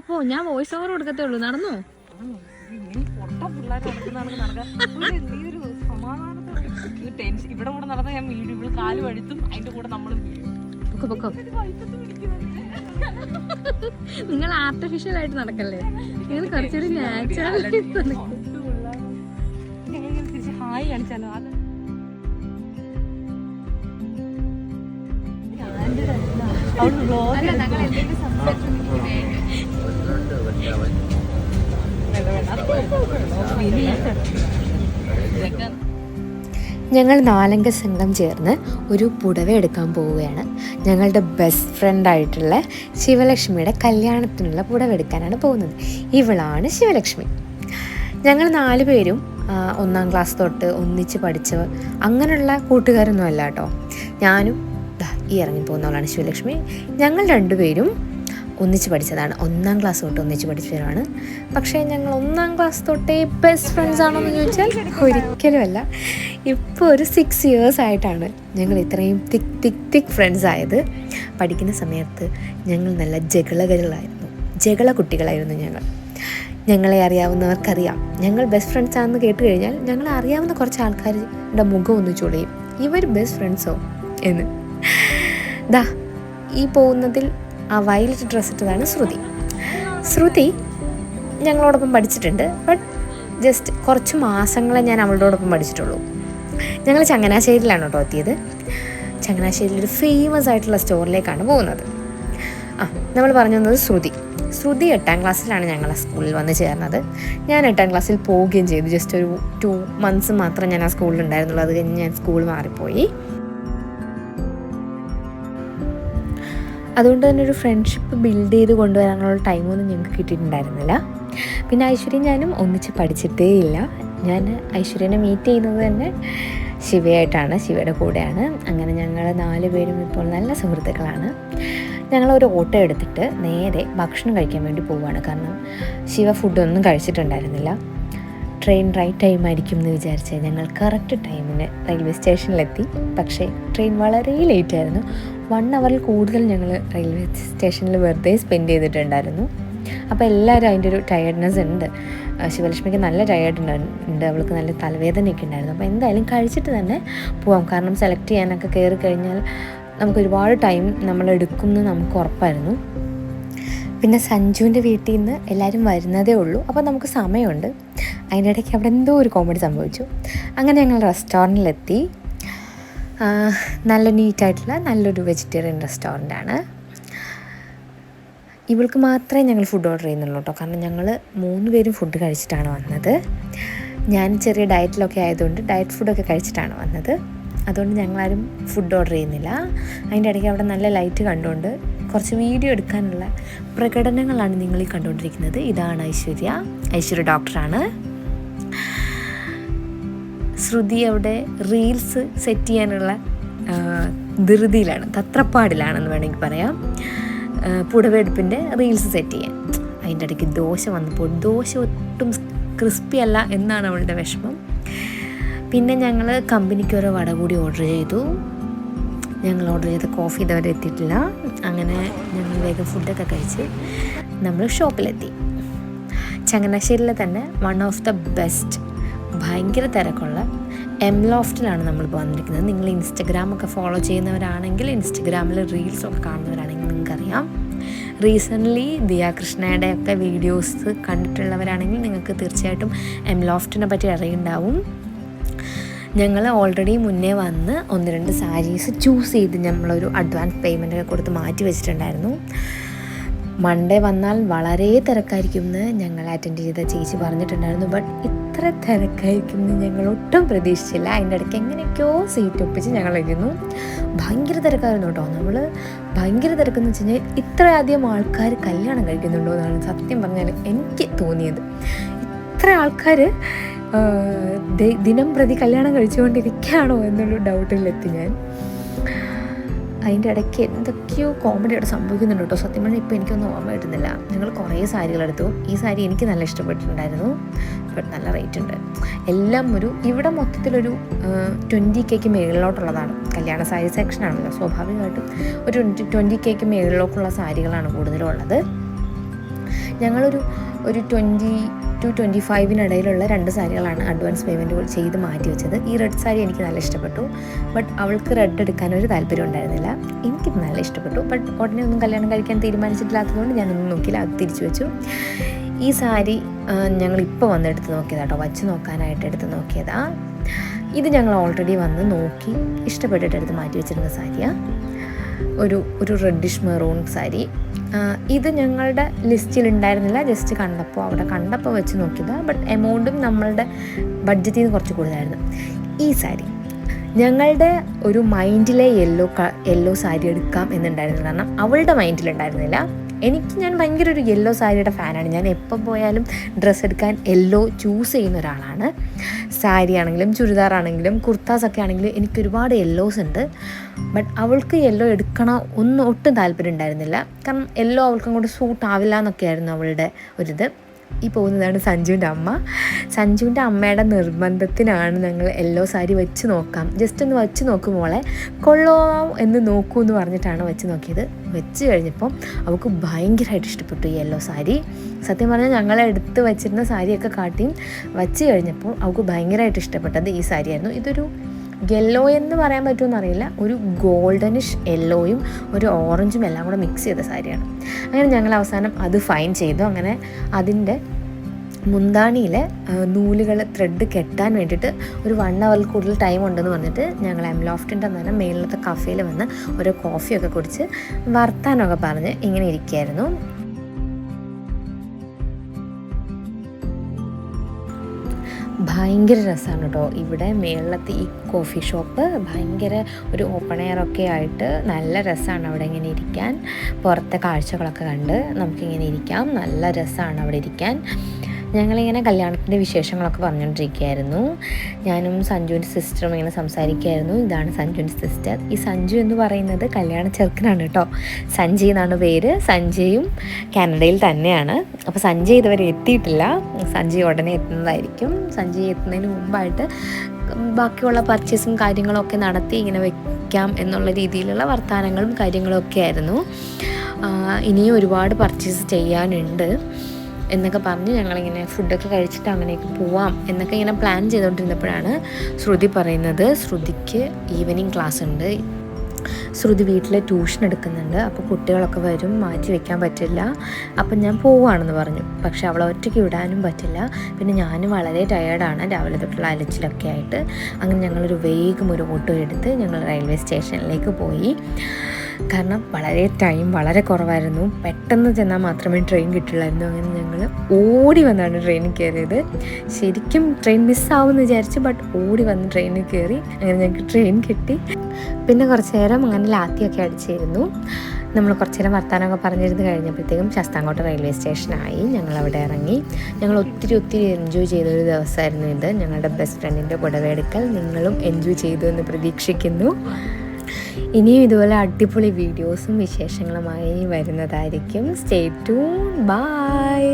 പോ ഞാൻ voice over കൊടുക്കത്തേ ഉള്ളൂ. നടന്നോ? ഇവിടെ കൂടെ നടന്ന ഞാൻ വീഡിയോ ഇവിടെ കാല് വഴുത്തും അതിന്റെ കൂടെ നമ്മളും പൊക്കോ. നിങ്ങൾ ആർട്ടിഫിഷ്യൽ ആയിട്ട് നടക്കല്ലേ, നിങ്ങൾ കുറച്ചൊരു നാച്ചുറൽ തിരിച്ച് ഹായ് കാണിച്ചാലോ? അത് ഞങ്ങൾ 4 അംഗ സംഘം ചേർന്ന് ഒരു പുടവ എടുക്കാൻ പോവുകയാണ്. ഞങ്ങളുടെ ബെസ്റ്റ് ഫ്രണ്ടായിട്ടുള്ള ശിവലക്ഷ്മിയുടെ കല്യാണത്തിനുള്ള പുടവ എടുക്കാനാണ് പോകുന്നത്. ഇവളാണ് ശിവലക്ഷ്മി. ഞങ്ങൾ 4 പേരും 1-ാം ക്ലാസ് തൊട്ട് ഒന്നിച്ച് പഠിച്ച അങ്ങനെയുള്ള കൂട്ടുകാരൊന്നും അല്ല കേട്ടോ. ഞാനും ഈ ഇറങ്ങിപ്പോകുന്നവളാണ് ശിവലക്ഷ്മി. ഞങ്ങൾ 2 പേരും ഒന്നിച്ച് പഠിച്ചതാണ്. 1-ാം ക്ലാസ് തൊട്ട് ഒന്നിച്ച് പഠിച്ചവരാണ്. പക്ഷേ ഞങ്ങൾ 1-ാം ക്ലാസ് തൊട്ടേ ബെസ്റ്റ് ഫ്രണ്ട്സ് ആണോ എന്ന് ചോദിച്ചാൽ ഒരിക്കലുമല്ല. ഇപ്പോൾ ഒരു 6 years ആയിട്ടാണ് ഞങ്ങൾ ഇത്രയും തിക്ക് ഫ്രണ്ട്സ് ആയത്. പഠിക്കുന്ന സമയത്ത് ഞങ്ങൾ നല്ല ജകള കുട്ടികളായിരുന്നു ഞങ്ങളെ അറിയാവുന്നവർക്കറിയാം. ഞങ്ങൾ ബെസ്റ്റ് ഫ്രണ്ട്സ് ആണെന്ന് കേട്ട് കഴിഞ്ഞാൽ ഞങ്ങളെ അറിയാവുന്ന കുറച്ച് ആൾക്കാരുടെ മുഖം ഒന്ന് ചൊളിയും, ഇവർ ബെസ്റ്റ് ഫ്രണ്ട്സോ എന്ന്. ഈ പോകുന്നതിൽ ആ വയലറ്റ് ഡ്രസ്സ് ഇട്ടതാണ് ശ്രുതി ഞങ്ങളോടൊപ്പം പഠിച്ചിട്ടുണ്ട്. ബട്ട് ജസ്റ്റ് കുറച്ച് മാസങ്ങളെ ഞാൻ അവളോടൊപ്പം പഠിച്ചിട്ടുള്ളൂ. ഞങ്ങൾ ചങ്ങനാശ്ശേരിയിലാണ് കേട്ടോ എത്തിയത്. ചങ്ങനാശ്ശേരിയിലൊരു ഫേമസ് ആയിട്ടുള്ള സ്റ്റോറിലേക്കാണ് പോകുന്നത്. നമ്മൾ പറഞ്ഞു തന്നത് ശ്രുതി 8-ാം ക്ലാസ്സിലാണ് ഞങ്ങളെ സ്കൂളിൽ വന്ന് ചേർന്നത്. ഞാൻ 8-ാം ക്ലാസ്സിൽ പോവുകയും ചെയ്തു. ജസ്റ്റ് ഒരു 2 months മാത്രം ഞാൻ ആ സ്കൂളിൽ ഉണ്ടായിരുന്നുള്ളൂ. അത് കഴിഞ്ഞ് ഞാൻ സ്കൂൾ മാറിപ്പോയി. അതുകൊണ്ട് തന്നെ ഒരു ഫ്രണ്ട്ഷിപ്പ് ബിൽഡ് ചെയ്ത് കൊണ്ടുവരാനുള്ള ടൈമൊന്നും ഞങ്ങൾക്ക് കിട്ടിയിട്ടുണ്ടായിരുന്നില്ല. പിന്നെ ഐശ്വര്യം ഞാനും ഒന്നിച്ച് പഠിച്ചിട്ടേ ഇല്ല. ഞാൻ ഐശ്വര്യനെ മീറ്റ് ചെയ്യുന്നത് തന്നെ ശിവയായിട്ടാണ്, ശിവയുടെ കൂടെയാണ്. അങ്ങനെ ഞങ്ങൾ 4 പേരും ഇപ്പോൾ നല്ല സുഹൃത്തുക്കളാണ്. ഞങ്ങളൊരു ഓട്ടോ എടുത്തിട്ട് നേരെ ഭക്ഷണം കഴിക്കാൻ വേണ്ടി പോവുകയാണ്. കാരണം ശിവ ഫുഡൊന്നും കഴിച്ചിട്ടുണ്ടായിരുന്നില്ല. ട്രെയിൻ റൈറ്റ് ടൈം ആയിരിക്കും എന്ന് വിചാരിച്ച് ഞങ്ങൾ കറക്റ്റ് ടൈമിന് റെയിൽവേ സ്റ്റേഷനിലെത്തി. പക്ഷേ ട്രെയിൻ വളരെ ലേറ്റ് ആയിരുന്നു. 1 hour കൂടുതൽ ഞങ്ങൾ റെയിൽവേ സ്റ്റേഷനിൽ വെറുതെ സ്പെൻഡ് ചെയ്തിട്ടുണ്ടായിരുന്നു. അപ്പോൾ എല്ലാവരും അതിൻ്റെ ഒരു ടയർഡ്നെസ് ഉണ്ട്. ശിവലക്ഷ്മിക്ക് നല്ല ടയർഡ് അവൾക്ക് നല്ല തലവേദനയൊക്കെ ഉണ്ടായിരുന്നു. അപ്പോൾ എന്തായാലും കഴിച്ചിട്ട് തന്നെ പോവാം. കാരണം സെലക്ട് ചെയ്യാനൊക്കെ കയറി കഴിഞ്ഞാൽ നമുക്ക് ഒരുപാട് ടൈം നമ്മളെടുക്കുമെന്ന് നമുക്ക് ഉറപ്പായിരുന്നു. പിന്നെ സഞ്ജുവിൻ്റെ വീട്ടിൽ നിന്ന് എല്ലാവരും വരുന്നതേ ഉള്ളൂ. അപ്പോൾ നമുക്ക് സമയമുണ്ട്. അതിൻ്റെ ഇടയ്ക്ക് അവിടെ എന്തോ ഒരു കോമഡി സംഭവിച്ചു. അങ്ങനെ ഞങ്ങൾ റെസ്റ്റോറൻറ്റിലെത്തി. നല്ല നീറ്റായിട്ടുള്ള നല്ലൊരു വെജിറ്റേറിയൻ റെസ്റ്റോറൻ്റാണ്. ഇവൾക്ക് മാത്രമേ ഞങ്ങൾ ഫുഡ് ഓർഡർ ചെയ്യുന്നുള്ളൂ കേട്ടോ. കാരണം ഞങ്ങൾ 3 പേരും ഫുഡ് കഴിച്ചിട്ടാണ് വന്നത്. ഞാൻ ചെറിയ ഡയറ്റിലൊക്കെ ആയതുകൊണ്ട് ഡയറ്റ് ഫുഡൊക്കെ കഴിച്ചിട്ടാണ് വന്നത്. അതുകൊണ്ട് ഞങ്ങളാരും ഫുഡ് ഓർഡർ ചെയ്യുന്നില്ല. അതിൻ്റെ ഇടയ്ക്ക് അവിടെ നല്ല ലൈറ്റ് കണ്ടുകൊണ്ട് കുറച്ച് വീഡിയോ എടുക്കാനുള്ള പ്രകടനങ്ങളാണ് നിങ്ങളീ കണ്ടുകൊണ്ടിരിക്കുന്നത്. ഇതാണ് ഐശ്വര്യ ഡോക്ടറാണ്. ശ്രുതി അവിടെ റീൽസ് സെറ്റ് ചെയ്യാനുള്ള ധൃതിയിലാണ്, തത്രപ്പാടിലാണെന്ന് വേണമെങ്കിൽ പറയാം. പുടവെടുപ്പിൻ്റെ റീൽസ് സെറ്റ് ചെയ്യാൻ. അതിൻ്റെ ഇടയ്ക്ക് ദോശ വന്നപ്പോൾ ദോശ ഒട്ടും ക്രിസ്പി അല്ല എന്നാണ് അവളുടെ വിഷമം. പിന്നെ ഞങ്ങൾ കമ്പനിക്ക് ഒരു വട കൂടി ഓർഡർ ചെയ്തു. ഞങ്ങൾ ഓർഡർ ചെയ്ത കോഫി ഇതുവരെ എത്തിയിട്ടില്ല. അങ്ങനെ ഞങ്ങൾ വേഗം ഫുഡൊക്കെ കഴിച്ച് നമ്മൾ ഷോപ്പിലെത്തി. ചങ്ങനാശ്ശേരിയിലെ തന്നെ 1 of the ബെസ്റ്റ്, ഭയങ്കര തിരക്കുള്ള എംലോഫ്റ്റിലാണ് നമ്മൾ വന്നിരിക്കുന്നത്. നിങ്ങൾ ഇൻസ്റ്റഗ്രാമൊക്കെ ഫോളോ ചെയ്യുന്നവരാണെങ്കിൽ, ഇൻസ്റ്റഗ്രാമിൽ റീൽസൊക്കെ കാണുന്നവരാണെങ്കിൽ നിങ്ങൾക്കറിയാം. റീസെൻ്റ്ലി ദിയാകൃഷ്ണയുടെ ഒക്കെ വീഡിയോസ് കണ്ടിട്ടുള്ളവരാണെങ്കിൽ നിങ്ങൾക്ക് തീർച്ചയായിട്ടും എംലോഫ്റ്റിനെ പറ്റി അറിയുണ്ടാവും. ഞങ്ങൾ ഓൾറെഡി മുന്നേ വന്ന് 1-2 സാരീസ് ചൂസ് ചെയ്ത് നമ്മളൊരു അഡ്വാൻസ് പേയ്മെൻറ്റൊക്കെ കൊടുത്ത് മാറ്റി വെച്ചിട്ടുണ്ടായിരുന്നു. മൺഡേ വന്നാൽ വളരെ തിരക്കായിരിക്കും എന്ന് ഞങ്ങൾ അറ്റൻഡ് ചെയ്ത ചേച്ചി പറഞ്ഞിട്ടുണ്ടായിരുന്നു. ബട്ട് ഇത്ര തിരക്കായിരിക്കും എന്ന് ഞങ്ങൾ ഒട്ടും പ്രതീക്ഷിച്ചില്ല. അതിൻ്റെ ഇടയ്ക്ക് എങ്ങനെയൊക്കെയോ സീറ്റ് ഒപ്പിച്ച് ഞങ്ങളിരുന്നു. ഭയങ്കര തിരക്കായിരുന്നു കേട്ടോ. നമ്മൾ ഭയങ്കര തിരക്കെന്ന് വെച്ച് കഴിഞ്ഞാൽ ഇത്രയധികം ആൾക്കാർ കല്യാണം കഴിക്കുന്നുണ്ടോ എന്നാണ് സത്യം പറഞ്ഞാൽ എനിക്ക് തോന്നിയത്. ഇത്ര ആൾക്കാർ ദിനം പ്രതി കല്യാണം കഴിച്ചുകൊണ്ടിരിക്കുകയാണോ എന്നുള്ള ഡൗട്ടിലെത്തി ഞാൻ. അതിൻ്റെ ഇടയ്ക്ക് എന്തൊക്കെയോ കോമഡിയായിട്ട് സംഭവിക്കുന്നുണ്ട് കേട്ടോ. സത്യം പറഞ്ഞാൽ ഇപ്പോൾ എനിക്കൊന്നും ഓർമ്മ കിട്ടുന്നില്ല. ഞങ്ങൾ കുറേ സാരികളെടുത്തു. ഈ സാരി എനിക്ക് നല്ല ഇഷ്ടപ്പെട്ടിട്ടുണ്ടായിരുന്നു. ബട്ട് നല്ല റേറ്റ് ഉണ്ട്. എല്ലാം ഇവിടെ മൊത്തത്തിലൊരു 20K മേളിലോട്ടുള്ളതാണ്. കല്യാണ സാരി സെക്ഷനാണല്ലോ, സ്വാഭാവികമായിട്ടും ഒരു 20K മേളിലോട്ടുള്ള സാരികളാണ് കൂടുതലും ഉള്ളത്. ഞങ്ങളൊരു 20-25 2 സാരികളാണ് അഡ്വാൻസ് പേയ്മെൻറ്റ് ചെയ്ത് മാറ്റി വെച്ചത്. ഈ റെഡ് സാരി എനിക്ക് നല്ല ഇഷ്ടപ്പെട്ടു. ബട്ട് അവൾക്ക് റെഡ് എടുക്കാനൊരു താല്പര്യം ഉണ്ടായിരുന്നില്ല. എനിക്കിത് നല്ല ഇഷ്ടപ്പെട്ടു. ബട്ട് ഉടനെ ഒന്നും കല്യാണം കഴിക്കാൻ തീരുമാനിച്ചിട്ടില്ലാത്തതുകൊണ്ട് ഞാനൊന്നും നോക്കിയില്ല, അത് തിരിച്ചു വെച്ചു. ഈ സാരി ഞങ്ങളിപ്പോൾ വന്ന് എടുത്ത് നോക്കിയതാണ് കേട്ടോ, വച്ച് നോക്കാനായിട്ട് എടുത്ത് നോക്കിയതാണ്. ഇത് ഞങ്ങൾ ഓൾറെഡി വന്ന് നോക്കി ഇഷ്ടപ്പെട്ടിട്ട് എടുത്ത് മാറ്റി വെച്ചിരുന്ന സാരിയാണ്. ഒരു റെഡിഷ് മെറൂൺ സാരി. ഇത് ഞങ്ങളുടെ ലിസ്റ്റിൽ ഉണ്ടായിരുന്നില്ല, ജസ്റ്റ് അവിടെ കണ്ടപ്പോൾ വെച്ച് നോക്കിയതാണ്. ബട്ട് എമൗണ്ടും നമ്മളുടെ ബഡ്ജറ്റിൽ നിന്ന് കുറച്ച് കൂടുതലായിരുന്നു. ഈ സാരി ഞങ്ങളുടെ ഒരു മൈൻഡിലെ യെല്ലോ സാരി എടുക്കാം എന്നുണ്ടായിരുന്നു. കാരണം അവളുടെ മൈൻഡിലുണ്ടായിരുന്നില്ല. ഞാൻ ഭയങ്കര ഒരു യെല്ലോ സാരിയുടെ ഫാനാണ്. ഞാൻ എപ്പോൾ പോയാലും ഡ്രസ്സ് എടുക്കാൻ യെല്ലോ ചൂസ് ചെയ്യുന്ന ഒരാളാണ്. സാരി ആണെങ്കിലും ചുരിദാറാണെങ്കിലും കുർത്താസൊക്കെ ആണെങ്കിലും എനിക്ക് ഒരുപാട് യെല്ലോസ് ഉണ്ട്. ബട്ട് അവൾക്ക് യെല്ലോ എടുക്കണോ ഒട്ടും താല്പര്യം ഉണ്ടായിരുന്നില്ല. കാരണം യെല്ലോ അവൾക്ക് അങ്ങോട്ട് സൂട്ട് ആവില്ല എന്നൊക്കെയായിരുന്നു അവളുടെ ഒരിത്. ഈ പോകുന്നതാണ് സഞ്ജുവിൻ്റെ അമ്മ. സഞ്ജുവിൻ്റെ അമ്മയുടെ നിർബന്ധത്തിനാണ് ഞങ്ങൾ യെല്ലോ സാരി വെച്ച് നോക്കാം, ജസ്റ്റ് ഒന്ന് വെച്ച് നോക്കും മോളെ, കൊള്ളോ എന്ന് നോക്കൂ എന്ന് പറഞ്ഞിട്ടാണ് വെച്ച് നോക്കിയത്. വെച്ച് കഴിഞ്ഞപ്പോൾ അവൾക്ക് ഭയങ്കരമായിട്ട് ഇഷ്ടപ്പെട്ടു ഈ യെല്ലോ സാരി. സത്യം പറഞ്ഞാൽ ഞങ്ങളെ എടുത്ത് വെച്ചിരുന്ന സാരിയൊക്കെ കാട്ടിയും വെച്ച് കഴിഞ്ഞപ്പോൾ അവൾക്ക് ഭയങ്കരമായിട്ട് ഇഷ്ടപ്പെട്ടത് ഈ സാരിയായിരുന്നു. ഇതൊരു യെല്ലോ എന്ന് പറയാൻ പറ്റുമെന്ന് അറിയില്ല, ഒരു ഗോൾഡനിഷ് യെല്ലോയും ഒരു ഓറഞ്ചും എല്ലാം കൂടെ മിക്സ് ചെയ്ത സാരിയാണ്. അങ്ങനെ ഞങ്ങൾ അവസാനം അത് ഫൈൻ ചെയ്തു. അങ്ങനെ അതിൻ്റെ മുന്താണിയിലെ ത്രെഡ് കെട്ടാൻ വേണ്ടിയിട്ട് ഒരു 1 hour കൂടുതൽ ടൈം ഉണ്ടെന്ന് പറഞ്ഞിട്ട് ഞങ്ങൾ എംലോഫ്റ്റിൻ്റെ തന്നെ മേളിലത്തെ കഫേയിൽ വന്ന് ഒരു കോഫിയൊക്കെ കുടിച്ച് വർത്താനമൊക്കെ പറഞ്ഞ് ഇങ്ങനെ ഇരിക്കുകയായിരുന്നു. ഭയങ്കര രസമാണ് കേട്ടോ ഇവിടെ മേളിലത്തെ ഈ കോഫി ഷോപ്പ്. ഭയങ്കര ഒരു ഓപ്പൺ എയറൊക്കെ ആയിട്ട് നല്ല രസമാണ് അവിടെ ഇങ്ങനെ ഇരിക്കാൻ. പുറത്തെ കാഴ്ചകളൊക്കെ കണ്ട് നമുക്കിങ്ങനെ ഇരിക്കാം. നല്ല രസമാണ് അവിടെ ഇരിക്കാൻ. ഞങ്ങളിങ്ങനെ കല്യാണത്തിൻ്റെ വിശേഷങ്ങളൊക്കെ പറഞ്ഞുകൊണ്ടിരിക്കുകയായിരുന്നു. ഞാനും സഞ്ജുവിൻ്റെ സിസ്റ്ററും ഇങ്ങനെ സംസാരിക്കുകയായിരുന്നു. ഇതാണ് സഞ്ജുവിൻ്റെ സിസ്റ്റർ. ഈ സഞ്ജു എന്ന് പറയുന്നത് കല്യാണ ചെറുക്കനാണ് കേട്ടോ. സഞ്ജയ് എന്നാണ് പേര്. സഞ്ജയും കാനഡയിൽ തന്നെയാണ്. അപ്പോൾ സഞ്ജയ് ഇതുവരെ എത്തിയിട്ടില്ല. സഞ്ജയ് ഉടനെ എത്തുന്നതായിരിക്കും. സഞ്ജയ് എത്തുന്നതിന് മുമ്പായിട്ട് ബാക്കിയുള്ള പർച്ചേസും കാര്യങ്ങളൊക്കെ നടത്തി ഇങ്ങനെ വയ്ക്കാം എന്നുള്ള രീതിയിലുള്ള വർത്തമാനങ്ങളും കാര്യങ്ങളൊക്കെ ആയിരുന്നു. ഇനിയും ഒരുപാട് പർച്ചേസ് ചെയ്യാനുണ്ട് എന്നൊക്കെ പറഞ്ഞ് ഞങ്ങളിങ്ങനെ ഫുഡൊക്കെ കഴിച്ചിട്ട് അങ്ങനെയൊക്കെ പോവാം എന്നൊക്കെ ഇങ്ങനെ പ്ലാൻ ചെയ്തുകൊണ്ടിരുന്നപ്പോഴാണ് ശ്രുതി പറയുന്നത് ശ്രുതിക്ക് ഈവനിങ് ക്ലാസ് ഉണ്ട്. ശ്രുതി വീട്ടിൽ ട്യൂഷൻ എടുക്കുന്നുണ്ട്. അപ്പോൾ കുട്ടികളൊക്കെ വരും, മാറ്റി വെക്കാൻ പറ്റില്ല, അപ്പം ഞാൻ പോവുകയാണെന്ന് പറഞ്ഞു. പക്ഷെ അവളെ ഒറ്റയ്ക്ക് വിടാനും പറ്റില്ല. പിന്നെ ഞാനും വളരെ ടയേർഡാണ് രാവിലെ തൊട്ടുള്ള അലച്ചിലൊക്കെ ആയിട്ട്. അങ്ങനെ ഞങ്ങളൊരു വേഗം ഒരു ഓട്ടോ എടുത്ത് ഞങ്ങൾ റെയിൽവേ സ്റ്റേഷനിലേക്ക് പോയി. കാരണം ടൈം വളരെ കുറവായിരുന്നു. പെട്ടെന്ന് ചെന്നാൽ മാത്രമേ ട്രെയിൻ കിട്ടുള്ളായിരുന്നു. അങ്ങനെ ഞങ്ങൾ ഓടി വന്നാണ് ട്രെയിനിൽ കയറിയത്. ശരിക്കും ട്രെയിൻ മിസ്സാവുമെന്ന് വിചാരിച്ചു, ബട്ട് ഓടി വന്ന് ട്രെയിനിൽ കയറി. അങ്ങനെ ഞങ്ങൾക്ക് ട്രെയിൻ കിട്ടി. പിന്നെ കുറച്ച് നേരം അങ്ങനെ ലാത്തിയൊക്കെ അടിച്ചിരുന്നു. നമ്മൾ കുറച്ച് നേരം വർത്താനമൊക്കെ പറഞ്ഞിരുന്ന് കഴിഞ്ഞപ്പോഴത്തേക്കും ശാസ്താംകോട്ട റെയിൽവേ സ്റ്റേഷനായി. ഞങ്ങളവിടെ ഇറങ്ങി. ഞങ്ങൾ ഒത്തിരി എൻജോയ് ചെയ്തൊരു ദിവസമായിരുന്നു ഇത്. ഞങ്ങളുടെ ബെസ്റ്റ് ഫ്രണ്ടിൻ്റെ പുടവെടുക്കൽ. നിങ്ങളും എൻജോയ് ചെയ്തു എന്ന് പ്രതീക്ഷിക്കുന്നു. ഇനിയും ഇതുപോലെ അടിപൊളി വീഡിയോസും വിശേഷങ്ങളുമായി വരുന്നതായിരിക്കും. Stay tune. ബൈ.